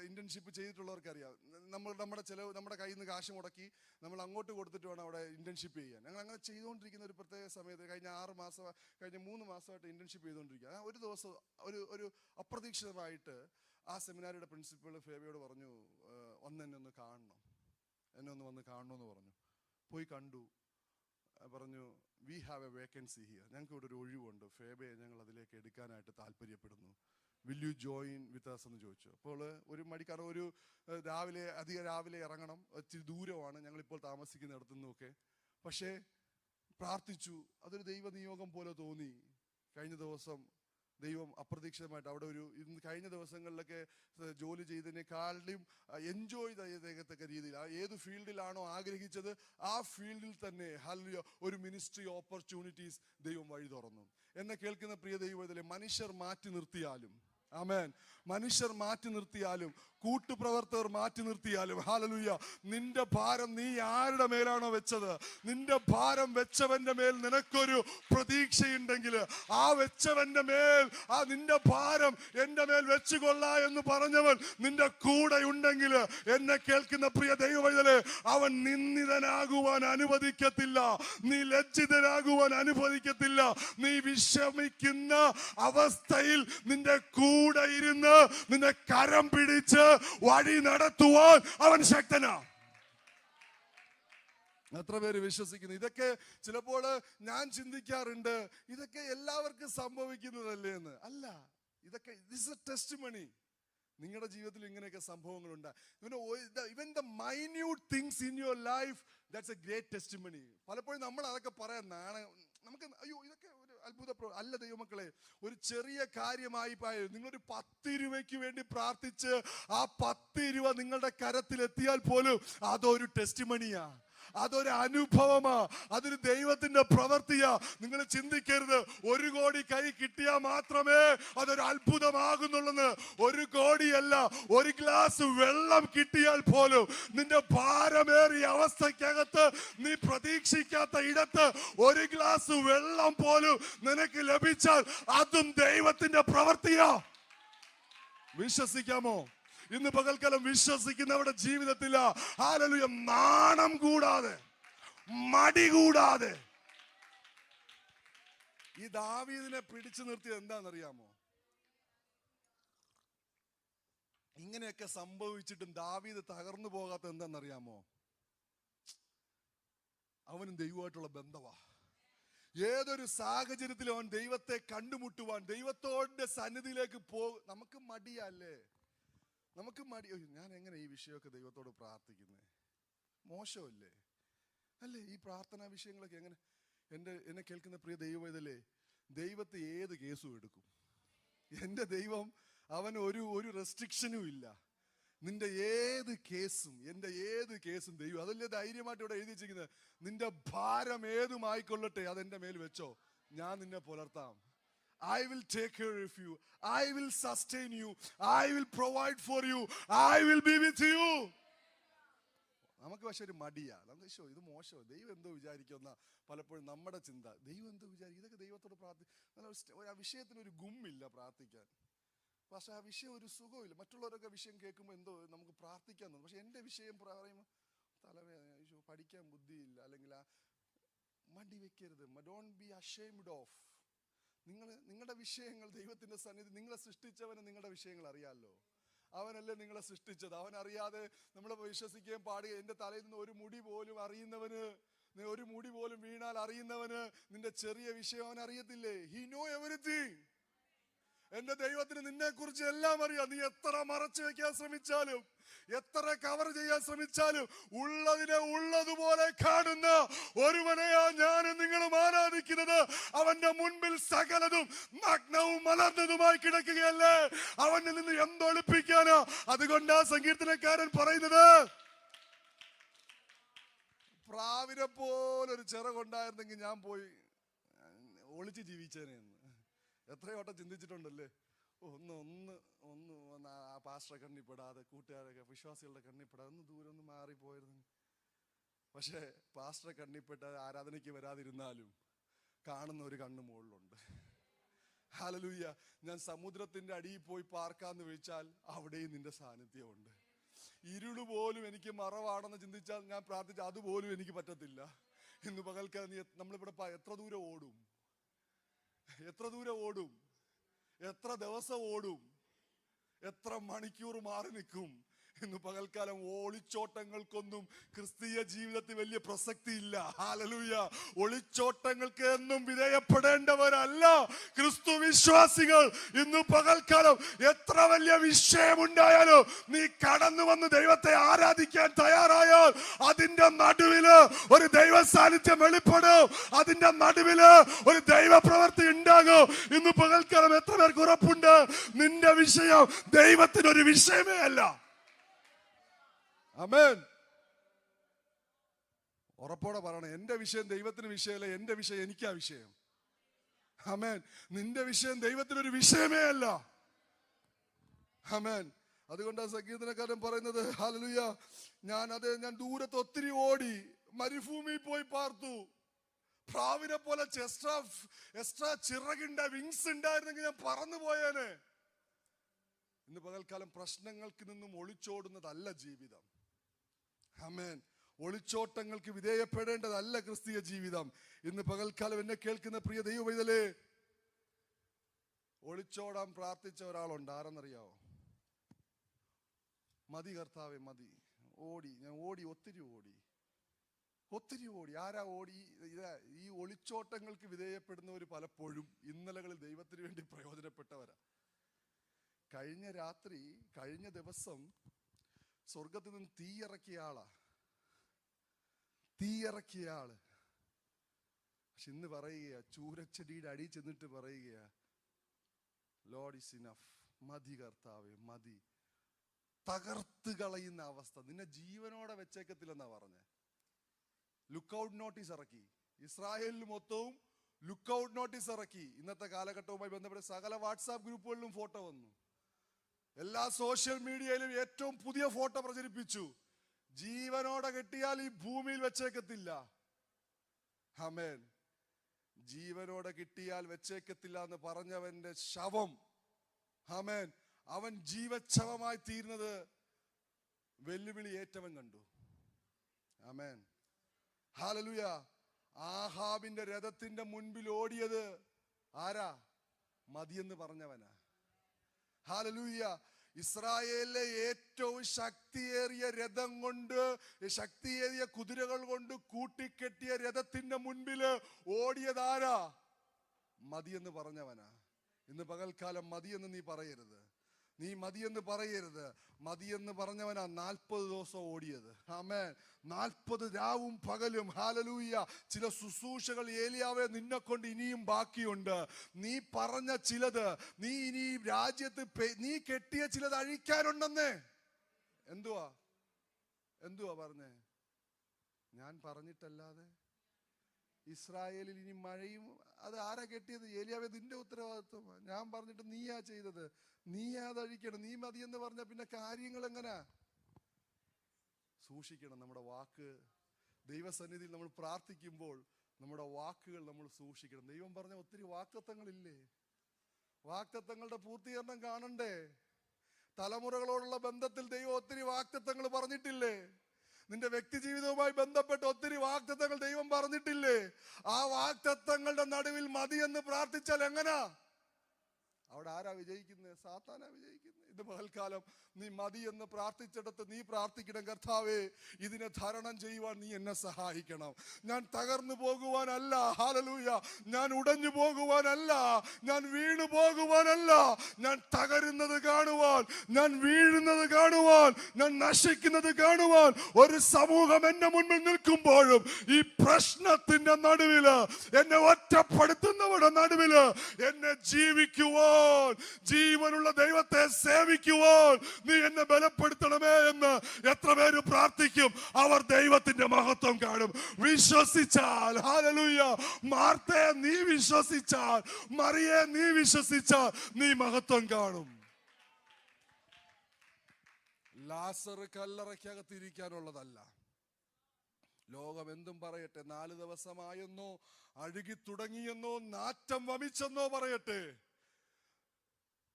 ഇന്റേൺഷിപ്പ് ചെയ്തിട്ടുള്ളവർക്കറിയാം, നമ്മുടെ കയ്യിൽ നിന്ന് കാശ് മുടക്കി നമ്മൾ അങ്ങോട്ട് കൊടുത്തിട്ട് വേണം അവിടെ ഇന്റേൺഷിപ്പ് ചെയ്യാൻ. ഞങ്ങൾ അങ്ങനെ ചെയ്തുകൊണ്ടിരിക്കുന്ന ഒരു പ്രത്യേക സമയത്ത് കഴിഞ്ഞ 3 മാസമായിട്ട് ഇന്റേൺഷിപ്പ് ചെയ്തുകൊണ്ടിരിക്കുക. ഒരു ദിവസം ഒരു അപ്രതീക്ഷിതമായിട്ട് ആ സെമിനാരിയുടെ പ്രിൻസിപ്പൾ ഫേബയോട് പറഞ്ഞു, എന്നെ ഒന്ന് വന്ന് കാണണമെന്ന് പറഞ്ഞു. പോയി കണ്ടു. പറഞ്ഞു, we have a vacancy here, ഞങ്ങൾക്ക് ഇവിടെ ഒരു ഒഴിവുണ്ട്, ഫേബയെ ഞങ്ങൾ അതിലേക്ക് എടുക്കാനായിട്ട് താല്പര്യപ്പെടുന്നു, will you join with us എന്ന് ചോദിച്ചു. അപ്പോൾ ഒരു മടിക്കാരൻ, രാവിലെ ഇറങ്ങണം, ഇച്ചിരി ദൂരമാണ് ഞങ്ങളിപ്പോൾ താമസിക്കുന്നിടത്തു നിന്നൊക്കെ. പക്ഷേ പ്രാർത്ഥിച്ചു, അതൊരു ദൈവ നിയോഗം പോലെ തോന്നി. കഴിഞ്ഞ ദിവസം ദൈവം അപ്രതീക്ഷിതമായിട്ട് അവിടെ കഴിഞ്ഞ ദിവസങ്ങളിലൊക്കെ ജോലി ചെയ്തതിനേക്കാളും എൻജോയ് ചെയ്തത്തക്ക രീതിയിൽ ഏത് ഫീൽഡിലാണോ ആഗ്രഹിച്ചത് ആ ഫീൽഡിൽ തന്നെ ഒരു മിനിസ്ട്രി ഓപ്പർച്യൂണിറ്റീസ് ദൈവം വഴി തുറന്നു. എന്നെ കേൾക്കുന്ന പ്രിയ ദൈവത്തിലെ, മനുഷ്യർ മാറ്റി നിർത്തിയാലും ആമേൻ. മനുഷ്യർ മാറ്റി നിർത്തിയാലും കൂട്ടുപ്രവർത്തകർ മാറ്റി നിർത്തിയാലും, ഹല്ലേലൂയ, നിന്റെ ഭാരം നീ ആരുടെ മേലാണോ വെച്ചത്, നിന്റെ ഭാരം വെച്ചവന്റെ മേൽ നിനക്കൊരു പ്രതീക്ഷയുണ്ടെങ്കിൽ, ആ വെച്ചവന്റെ മേൽ നിന്റെ ഭാരം എന്റെ മേൽ വെച്ചുകൊള്ള എന്ന് പറഞ്ഞവൻ നിന്റെ കൂടെ ഉണ്ടെങ്കിൽ, എന്നെ കേൾക്കുന്ന പ്രിയ ദൈവമക്കളെ, അവൻ നിന്ദിതനാകുവാൻ അനുവദിക്കത്തില്ല, നീ ലജ്ജിതനാകുവാൻ അനുവദിക്കത്തില്ല. നീ വിഷമിക്കുന്ന അവസ്ഥയിൽ നിന്റെ കൂടെ ഇരുന്ന് നിന്നെ കരം പിടിച്ച് വഴി നടത്തുവാൻ അവൻ ശക്തനാ. എത്ര പേര് വിശ്വസിക്കുന്നു? ഇതൊക്കെ ചിലപ്പോൾ ഞാൻ ചിന്തിക്കാറുണ്ട്, ഇതൊക്കെ എല്ലാവർക്കും സംഭവിക്കുന്നതല്ലേ എന്ന്. അല്ല, ഇതൊക്കെ ദിസ് എ ടെസ്റ്റിമണി. നിങ്ങളുടെ ജീവിതത്തിൽ ഇങ്ങനെയൊക്കെ സംഭവങ്ങളുണ്ട്. ഇവൻ the minute things in your life, that's A great testimony. പലപ്പോഴും നമ്മൾ അതൊക്കെ പറയാൻ നമുക്ക് അയ്യോ ഇതൊക്കെ ഒരു അത്ഭുത അല്ല. ദൈവമക്കളെ, ഒരു ചെറിയ കാര്യമായി നിങ്ങളൊരു 10 രൂപയ്ക്ക് വേണ്ടി പ്രാർത്ഥിച്ച് ആ 10 രൂപ നിങ്ങളുടെ കരത്തിലെത്തിയാൽ പോലും അതൊരു ടെസ്റ്റിമണിയാ, അതൊരു അനുഭവമാ, അതൊരു ദൈവത്തിന്റെ പ്രവൃത്തിയാ. നിങ്ങൾ ചിന്തിക്കരുത് 1 കോടി കൈ കിട്ടിയാൽ മാത്രമേ അതൊരു അത്ഭുതമാകുന്നുള്ളെന്ന്. 1 കോടിയല്ല, 1 ഗ്ലാസ് വെള്ളം കിട്ടിയാൽ പോലും, നിന്റെ ഭാരമേറിയ അവസ്ഥക്കകത്ത് നീ പ്രതീക്ഷിക്കാത്ത ഇടത്ത് 1 ഗ്ലാസ് വെള്ളം പോലും നിനക്ക് ലഭിച്ചാൽ അതും ദൈവത്തിന്റെ പ്രവൃത്തിയാ. വിശ്വസിക്കാമോ? ഇന്ന് പകൽക്കാലം വിശ്വസിക്കുന്നവരുടെ ജീവിതത്തിൽ ഹല്ലേലൂയ, നാണം കൂടാതെ, മടി കൂടാതെ ഈ ദാവീദിനെ പിടിച്ചു നിർത്തിയത് എന്താണെന്നറിയാമോ? ഇങ്ങനെയൊക്കെ സംഭവിച്ചിട്ടും ദാവീദ് തകർന്നു പോകാത്ത എന്താണെന്നറിയാമോ? അവനും ദൈവമായിട്ടുള്ള ബന്ധവാ. ഏതൊരു സാഹചര്യത്തിലും അവൻ ദൈവത്തെ കണ്ടുമുട്ടുവാൻ, ദൈവത്തോടെ സന്നിധിയിലേക്ക് നമുക്ക് മടിയല്ലേ? നമുക്ക് മടി. ഞാൻ എങ്ങനെ ഈ വിഷയമൊക്കെ ദൈവത്തോട് പ്രാർത്ഥിക്കുന്നേ? മോശമല്ലേ അല്ലേ? ഈ പ്രാർത്ഥനാ വിഷയങ്ങളൊക്കെ എങ്ങനെ? എന്നെ കേൾക്കുന്ന പ്രിയ ദൈവമേ, ദൈവത്തെ ഏത് കേസും എടുക്കും. എൻ്റെ ദൈവം, അവന് ഒരു റെസ്ട്രിക്ഷനും ഇല്ല. നിന്റെ ഏത് കേസും, എൻ്റെ ഏത് കേസും ദൈവം, അതല്ലേ ധൈര്യമായിട്ട് ഇവിടെ എഴുതി വെച്ചിരിക്കുന്നത്. നിന്റെ ഭാരം ഏതുമായിക്കൊള്ളട്ടെ, അതെന്റെ മേൽ വെച്ചോ, ഞാൻ നിന്നെ പുലർത്താം. I will take care of you. I will sustain you. I will provide for you. I will be with you. നമുക്ക് പക്ഷെ ഒരു മടിയാ. നമുക്ക് ഇത് മോശം, ദൈവം എന്തോ വിചാരിക്കുന്ന പലപ്പോഴും നമ്മുടെ ചിന്ത. ദൈവം എന്തോ വിചാരിക്കും? ഇതൊക്കെ ദൈവത്തോട് ആ വിഷയത്തിന് ഒരു ഗുമ്മില്ല പ്രാർത്ഥിക്കാൻ. പക്ഷെ ആ വിഷയം ഒരു സുഖമില്ല. മറ്റുള്ളവരൊക്കെ വിഷയം കേൾക്കുമ്പോൾ എന്തോ നമുക്ക് പ്രാർത്ഥിക്കാൻ തോന്നും. പക്ഷെ എൻ്റെ വിഷയം പറയുമ്പോൾ തലവേദന, പഠിക്കാൻ ബുദ്ധിയില്ല, അല്ലെങ്കിൽ മടി വെക്കരുത്. Don't be ashamed of. നിങ്ങളുടെ വിഷയങ്ങൾ ദൈവത്തിന്റെ സന്നിധി, നിങ്ങളെ സൃഷ്ടിച്ചവന് നിങ്ങളുടെ വിഷയങ്ങൾ അറിയാമല്ലോ. അവനല്ലേ നിങ്ങളെ സൃഷ്ടിച്ചത്. അവൻ അറിയാതെ നമ്മൾ വിശ്വസിക്കുകയും പാടുക. എൻ്റെ തലയിൽ നിന്ന് ഒരു മുടി പോലും അറിയുന്നവന്, ഒരു മുടി പോലും വീണാൽ അറിയുന്നവന് നിന്റെ ചെറിയ വിഷയം അവൻ അറിയത്തില്ലേ? He know everything. എന്റെ ദൈവത്തിന് നിന്നെ കുറിച്ച് എല്ലാം അറിയാം. നീ എത്ര മറച്ചു വെക്കാൻ ശ്രമിച്ചാലും, എത്ര കവർ ചെയ്യാൻ ശ്രമിച്ചാലും, ഉള്ളതിനെ ഉള്ളതുപോലെ കാണുന്ന ഒരുവനെയാ ഞാനും നിങ്ങളും ആരാധിക്കുന്നത്. അവന്റെ മുൻപിൽ സകലതും നഗ്നവും മലർന്നതുമായി കിടക്കുകയല്ലേ. അവനിൽ നിന്ന് എന്തൊളിപ്പിക്കാനോ? അതുകൊണ്ടാ സങ്കീർത്തനക്കാരൻ പറയുന്നത്, പ്രാവിനെ പോലൊരു ചിറകുണ്ടായിരുന്നെങ്കിൽ ഞാൻ പോയി ഒളിച്ച് ജീവിച്ചേനെ. എത്രയോ വട്ടം ചിന്തിച്ചിട്ടുണ്ടല്ലേ? ഒന്ന് ആ പാസ്റ്ററെ കണ്ണിപ്പെടാതെ, കൂട്ടുകാരൊക്കെ വിശ്വാസികളുടെ കണ്ണിപ്പെടാതെ ഒന്ന് ദൂരം ഒന്ന് മാറിപ്പോയിരുന്നു. പക്ഷെ പാസ്റ്ററെ കണ്ണിപ്പെട്ട ആരാധനയ്ക്ക് വരാതിരുന്നാലും കാണുന്ന ഒരു കണ്ണ് മുകളിലുണ്ട്. ഹല്ലേലൂയ. ഞാൻ സമുദ്രത്തിന്റെ അടിയിൽ പോയി പാർക്കാന്ന് വെച്ചാൽ അവിടെയും നിന്റെ സാന്നിധ്യമുണ്ട്. ഇരുള് പോലും എനിക്ക് മറവാണെന്ന് ചിന്തിച്ചാൽ ഞാൻ പ്രാർത്ഥിച്ച അതുപോലും എനിക്ക് പറ്റത്തില്ല. ഇന്ന് പകൽക്കാലം നമ്മളിവിടെ എത്ര ദൂരം ഓടും? എത്ര ദൂരം ഓടും? എത്ര ദിവസം ഓടും? എത്ര മണിക്കൂർ മാറി നിൽക്കും? ഇന്ന് പകൽക്കാലം ഒളിച്ചോട്ടങ്ങൾക്കൊന്നും ക്രിസ്തീയ ജീവിതത്തിൽ വലിയ പ്രസക്തി ഇല്ല. ഹല്ലേലൂയ. ഒളിച്ചോട്ടങ്ങൾക്ക് എന്നും വിധേയപ്പെടേണ്ടവരല്ല ക്രിസ്തു വിശ്വാസികൾ. ഇന്ന് പകൽക്കാലം എത്ര വലിയ വിഷയമുണ്ടായാലും നീ കടന്നു വന്ന് ദൈവത്തെ ആരാധിക്കാൻ തയ്യാറായാൽ അതിന്റെ നടുവില് ഒരു ദൈവ സാന്നിധ്യം വെളിപ്പെടും. അതിന്റെ നടുവില് ഒരു ദൈവ പ്രവൃത്തി ഉണ്ടാകും. ഇന്ന് പകൽക്കാലം എത്ര പേർക്ക് ഉറപ്പുണ്ട് നിന്റെ വിഷയം ദൈവത്തിനൊരു വിഷയമേ അല്ല? ആമേൻ. ഉറപ്പോടെ പറയണം, എന്റെ വിഷയം ദൈവത്തിന് വിഷയമല്ല, എന്റെ വിഷയം എനിക്കാ വിഷയം. ആമേൻ. നിന്റെ വിഷയം ദൈവത്തിനൊരു വിഷയമേ അല്ല. ആമേൻ. അതുകൊണ്ടാണ് സങ്കീർത്തനക്കാരൻ പറയുന്നത്, ഹല്ലേലൂയ, ഞാൻ ദൂരത്ത് ഒത്തിരി ഓടി, മരുഭൂമിയിൽ പോയി പാർത്തു. പ്രാവിനെ പോലെ എക്സ്ട്രാ ചിറകിണ്ട വിങ്സ് ഉണ്ടായിരുന്നെങ്കിൽ ഞാൻ പറന്നു പോയേനെ. ഇന്ന് പകൽക്കാലം പ്രശ്നങ്ങൾക്ക് നിന്നും ഒളിച്ചോടുന്നതല്ല ജീവിതം. ആമേൻ. ഒളിച്ചോട്ടങ്ങൾക്ക് വിധേയപ്പെടേണ്ടതല്ല ക്രിസ്തീയ ജീവിതം. ഇന്ന് പകൽക്കാലം എന്നെ കേൾക്കുന്ന പ്രിയ ദൈവമൈതലേ, ഒളിച്ചോടാൻ പ്രാർത്ഥിച്ച ഒരാളുണ്ട്. ആരെന്നറിയാവോ? മതി കർത്താവേ മതി, ഞാൻ ഒത്തിരി ഓടി. ആരാ ഓടി? ഈ ഒളിച്ചോട്ടങ്ങൾക്ക് വിധേയപ്പെടുന്നവർ പലപ്പോഴും ഇന്നലകളിൽ ദൈവത്തിന് വേണ്ടി പ്രയോജനപ്പെട്ടവരാ. കഴിഞ്ഞ ദിവസം സ്വർഗത്തിൽ നിന്ന് തീയിറക്കിയ ആള്. പക്ഷെ ഇന്ന് പറയുകയാ, ചൂരച്ചെടിയുടെ അടി ചെന്നിട്ട് പറയുകയാ, ലോർഡ് ഈസ് ഇനഫ്, മതി കർത്താവേ മതി. തകർത്ത് കളയുന്ന അവസ്ഥ. നിന്നെ ജീവനോടെ വെച്ചേക്കത്തില്ലെന്നാ പറഞ്ഞേ. ലുക്കൗട്ട് നോട്ടീസ് ഇറക്കി. ഇസ്രായേലിൽ മൊത്തവും ലുക്കൗട്ട് നോട്ടീസ് ഇറക്കി. ഇന്നത്തെ കാലഘട്ടവുമായി ബന്ധപ്പെട്ട് സകല വാട്സാപ്പ് ഗ്രൂപ്പുകളിലും ഫോട്ടോ വന്നു. എല്ലാ സോഷ്യൽ മീഡിയയിലും ഏറ്റവും പുതിയ ഫോട്ടോ പ്രചരിപ്പിച്ചു. ജീവനോടെ കെട്ടിയാൽ ഈ ഭൂമിയിൽ വെച്ചേക്കത്തില്ല. ആമേൻ. ജീവനോടെ കിട്ടിയാൽ വെച്ചേക്കത്തില്ല എന്ന് പറഞ്ഞവന്റെ ശവം, ആമേൻ, അവൻ ജീവച്ഛവമായി തീരുന്നത് വെല്ലുവിളി ഏറ്റവൻ കണ്ടു. ആമേൻ. ഹല്ലേലൂയ. ആഹാബിന്റെ രഥത്തിന്റെ മുൻപിൽ ഓടിയത് ആരാ? മതിയെന്ന് പറഞ്ഞവനാ. ഹല്ലേലൂയ. ഇസ്രായേലിലെ ഏറ്റവും ശക്തിയേറിയ രഥം കൊണ്ട്, ശക്തിയേറിയ കുതിരകൾ കൊണ്ട് കൂട്ടിക്കെട്ടിയ രഥത്തിന്റെ മുൻപില് ഓടിയതാരാ? മതിയെന്ന് പറഞ്ഞവനാ. ഇന്ന് പകൽക്കാലം മതിയെന്ന് നീ പറയരുത്. മതിയെന്ന് പറഞ്ഞവനാ 40 ദിവസം ഓടിയത്. ആമേൻ. 40 രാവും പകലും. ഹല്ലേലൂയ. ചില ശുശ്രൂഷകൾ ഏലിയാവേ നിന്നെ കൊണ്ട് ഇനിയും ബാക്കിയുണ്ട്. നീ പറഞ്ഞ ചിലത്, നീ ഇനി രാജ്യത്ത് നീ കെട്ടിയ ചിലത് അഴിക്കാനുണ്ടെന്നേ. എന്തുവാ പറഞ്ഞേ? ഞാൻ പറഞ്ഞിട്ടല്ലാതെ ഇസ്രായേലിൽ ഇനി മഴയും, അത് ആരാ കെട്ടിയത്? ഏലിയാവേ നിന്റെ ഉത്തരവാദിത്വമാണ്. ഞാൻ പറഞ്ഞിട്ട് നീയാ ചെയ്തത്. നീയാ അതഴിക്കണം. നീ മതിയെന്ന് പറഞ്ഞ പിന്നെ കാര്യങ്ങൾ എങ്ങനാ? സൂക്ഷിക്കണം നമ്മുടെ വാക്ക്. ദൈവസന്നിധിയിൽ നമ്മൾ പ്രാർത്ഥിക്കുമ്പോൾ നമ്മുടെ വാക്കുകൾ നമ്മൾ സൂക്ഷിക്കണം. ദൈവം പറഞ്ഞ ഒത്തിരി വാഗ്ദത്തങ്ങളില്ലേ? വാഗ്ദത്തങ്ങളുടെ പൂർത്തീകരണം കാണണ്ടേ? തലമുറകളോടുള്ള ബന്ധത്തിൽ ദൈവം ഒത്തിരി വാഗ്ദത്തങ്ങൾ പറഞ്ഞിട്ടില്ലേ? നിന്റെ വ്യക്തി ജീവിതവുമായി ബന്ധപ്പെട്ട് ഒത്തിരി വാഗ്ദത്തങ്ങൾ ദൈവം പറഞ്ഞിട്ടില്ലേ? ആ വാഗ്ദത്തങ്ങളുടെ നടുവിൽ മതിയെന്ന് പ്രാർത്ഥിച്ചാൽ എങ്ങനാ? അവിടെ ആരാ വിജയിക്കുന്നത്? സാത്താനാ വിജയിക്കുന്നത്. ഇത് പകൽക്കാലം നീ മതി എന്ന് പ്രാർത്ഥിച്ചിടത്ത് നീ പ്രാർത്ഥിക്കണം, കർത്താവേ ഇതിനെ തരണം ചെയ്യുവാൻ നീ എന്നെ സഹായിക്കണം. ഞാൻ തകർന്നു പോകുവാനല്ല, ഹല്ലേലൂയ, ഞാൻ ഉടഞ്ഞു പോകുവാനല്ല, ഞാൻ വീണു പോകുവാനല്ല, ഞാൻ തകരുന്നത് കാണുവാൻ, ഞാൻ വീഴുന്നത് കാണുവാൻ, ഞാൻ നശിക്കുന്നത് കാണുവാൻ ഒരു സമൂഹം എന്റെ മുൻപിൽ നിൽക്കുമ്പോഴും ഈ പ്രശ്നത്തിന്റെ നടുവില്, എന്നെ ഒറ്റപ്പെടുത്തുന്നവരുടെ നടുവില് എന്നെ ജീവിക്കുവാൻ, ജീവനുള്ള ദൈവത്തെ സേവിക്കുവാൻ നീ എന്നെ ബലപ്പെടുത്തണമേ എന്ന് എത്ര പേര് പ്രാർത്ഥിക്കും? അവർ ദൈവത്തിന്റെ മഹത്വം കാണും. വിശ്വസിച്ചാൽ, ഹല്ലേലൂയ, മാർത്തയെ നീ വിശ്വസിച്ചാൽ, മറിയെ നീ വിശ്വസിച്ചാൽ നീ മഹത്വം കാണും. ലാസർ കല്ലറയ്ക്കകത്തിരിക്കാനുള്ളതല്ല. ലോകം എന്തും പറയട്ടെ, 4 ദിവസമായെന്നോ അഴുകി തുടങ്ങിയെന്നോ നാറ്റം വമിച്ചെന്നോ പറയട്ടെ,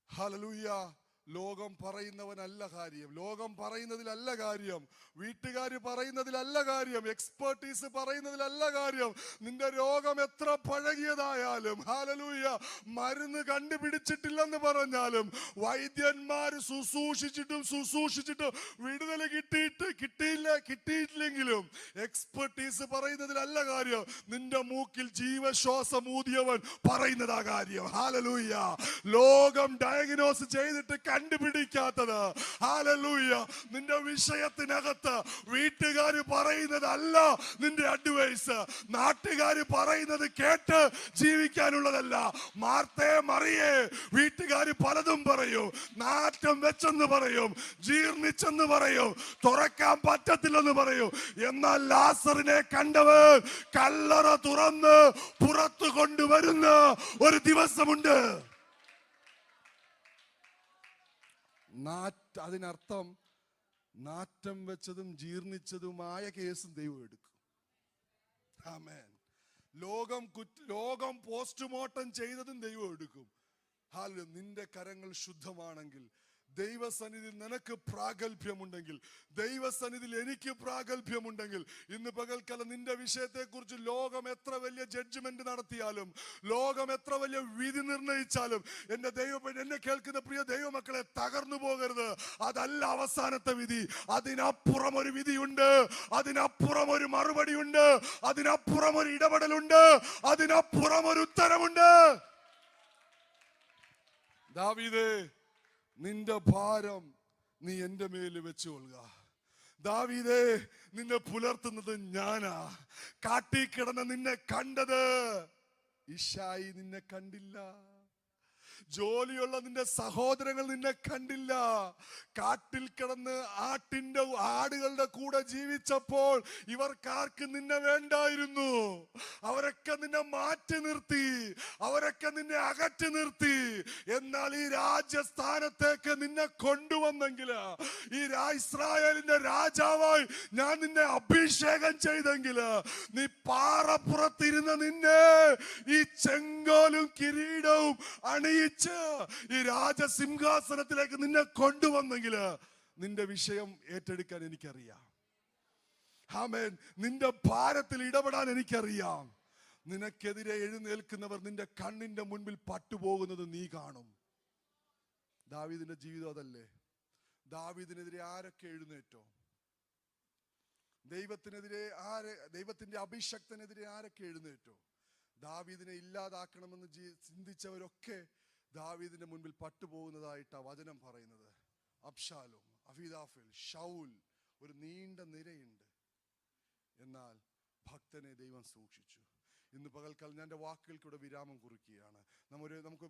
ഹല്ലേലൂയ, ലോകം പറയുന്നവനല്ല കാര്യം, ലോകം പറയുന്നതിലല്ല കാര്യം, വീട്ടുകാർ പറയുന്നതിലല്ല കാര്യം, എക്സ്പെർട്ടീസ് പറയുന്നതിലല്ല കാര്യം. നിന്റെ രോഗം എത്ര പഴകിയതായാലും, ഹല്ലേലൂയ, മരുന്ന് കണ്ടുപിടിച്ചിട്ടില്ലെന്ന് പറഞ്ഞാലും, വൈദ്യന്മാർ ശുശ്രൂഷിച്ചിട്ടും വിടുതൽ കിട്ടിയില്ലെങ്കിലും എക്സ്പെർട്ടീസ് പറയുന്നതിലല്ല കാര്യം. നിന്റെ മൂക്കിൽ ജീവശ്വാസം ഊതിയവൻ പറയുന്നതാ കാര്യം. ഹല്ലേലൂയ. ലോകം ഡയഗ്നോസ് ചെയ്തിട്ട് കണ്ടുപിടിക്കാത്തത്, ഹല്ലേലൂയ, നിന്റെ വിഷയത്തിനകത്ത് വീട്ടുകാർ പറയുന്നതല്ല നിന്റെ അഡ്വൈസ്, നാട്ടുകാർ പറയുന്നത് കേട്ട് ജീവിക്കാനുള്ളതല്ല. മാർത്തേ, മറിയേ, വീട്ടുകാർ പലതും പറയും. നാറ്റം വെച്ചെന്ന് പറയും, ജീർണിച്ചെന്ന് പറയും, തുറക്കാൻ പറ്റത്തില്ലെന്ന് പറയും. എന്നാൽ ലാസറിനെ കണ്ടവൻ കല്ലറ തുറന്ന് പുറത്തു കൊണ്ടുവരുന്ന ഒരു ദിവസമുണ്ട്. അതിനർത്ഥം നാറ്റം വെച്ചതും ജീർണിച്ചതുമായ കേസും ദൈവം എടുക്കും. ആമേൻ. ലോകം പോസ്റ്റ്മോർട്ടം ചെയ്തതും ദൈവം എടുക്കും. നിന്റെ കരങ്ങൾ ശുദ്ധമാണെങ്കിൽ, ദൈവസന്നിധിയിൽ നിനക്ക് പ്രാഗൽഭ്യമുണ്ടെങ്കിൽ, ദൈവസന്നിധിയിൽ എനിക്ക് പ്രാഗൽഭ്യമുണ്ടെങ്കിൽ, ഇന്ന് പകൽക്കാലം നിന്റെ വിഷയത്തെക്കുറിച്ച് ലോകം എത്ര വലിയ ജഡ്ജ്മെന്റ് നടത്തിയാലും, ലോകം എത്ര വലിയ വിധി നിർണയിച്ചാലും, എന്നെ കേൾക്കുന്ന പ്രിയ ദൈവമക്കളെ, തകർന്നു പോകരുത്. അതല്ല അവസാനത്തെ വിധി. അതിനപ്പുറം ഒരു വിധിയുണ്ട്, അതിനപ്പുറം ഒരു മറുപടിയുണ്ട്, അതിനപ്പുറം ഒരു ഇടപെടലുണ്ട്, അതിനപ്പുറം ഒരു ഉത്തരമുണ്ട്. ദാവീദേ, നിന്റെ ഭാരം നീ എന്റെ മേൽ വെച്ചുകൊള്ളുക. ദാവീദേ, നിന്നെ പുലർത്തുന്നത് ഞാനാ. കാട്ടിൽ കിടന്ന് നിന്നെ കണ്ടത് ഇശായി നിന്നെ കണ്ടില്ല. ജോലിയുള്ള നിന്റെ സഹോദരങ്ങൾ നിന്നെ കണ്ടില്ല. കാട്ടിൽ കിടന്ന് ആടുകളുടെ കൂടെ ജീവിച്ചപ്പോൾ ഇവർക്കാർക്ക് നിന്നെ വേണ്ടായിരുന്നു. അവരൊക്കെ നിന്നെ മാറ്റി നിർത്തി, അവരൊക്കെ നിന്നെ അകറ്റി നിർത്തി. എന്നാൽ ഈ രാജ്യസ്ഥാനത്തേക്ക് നിന്നെ കൊണ്ടുവന്നെങ്കിൽ, ഈ ഇസ്രായേലിന്റെ രാജാവായി ഞാൻ നിന്നെ അഭിഷേകം ചെയ്തെങ്കിൽ, നീ പാറപ്പുറത്തിരുന്ന നിന്നെ ഈ ചെങ്കോലും കിരീടവും അണിയിച്ച് ഈ രാജസിംഹാസനത്തിലേക്ക് നിന്നെ കൊണ്ടുവന്നെങ്കിൽ, നിന്റെ വിഷയം ഏറ്റെടുക്കാൻ എനിക്കറിയാം. ആമേൻ. നിന്റെ ഭാരത്തിൽ ഇടപെടാൻ എനിക്കറിയാം. നിനക്കെതിരെ എഴുന്നേൽക്കുന്നവർ നിന്റെ കണ്ണിന്റെ മുൻപിൽ പട്ടുപോകുന്നത് നീ കാണും. ദാവീദിന്റെ ജീവിതം അതല്ലേ? ദാവീദിനെതിരെ ആരൊക്കെ എഴുന്നേറ്റോ? ദൈവത്തിന്റെ അഭിഷക്തനെതിരെ ആരൊക്കെ എഴുന്നേറ്റോ? ദാവീദിനെ ഇല്ലാതാക്കണമെന്ന് ചിന്തിച്ചവരൊക്കെ ദാവീദിന്റെ മുൻപിൽ പട്ടുപോകുന്നതായിട്ടാണ് വചനം പറയുന്നത്. അബ്ശാലോം, അഹീഥോഫെൽ, ശൗൽ, ഒരു നീണ്ട നിരയുണ്ട്. എന്നാൽ ഭക്തനെ ദൈവം സൂക്ഷിച്ചു. ഇന്ന് പകൽക്കാലം ഞാൻ എൻ്റെ വാക്കുകൾക്കൂടെ വിരാമം കുറിക്കുകയാണ്. നമുക്ക്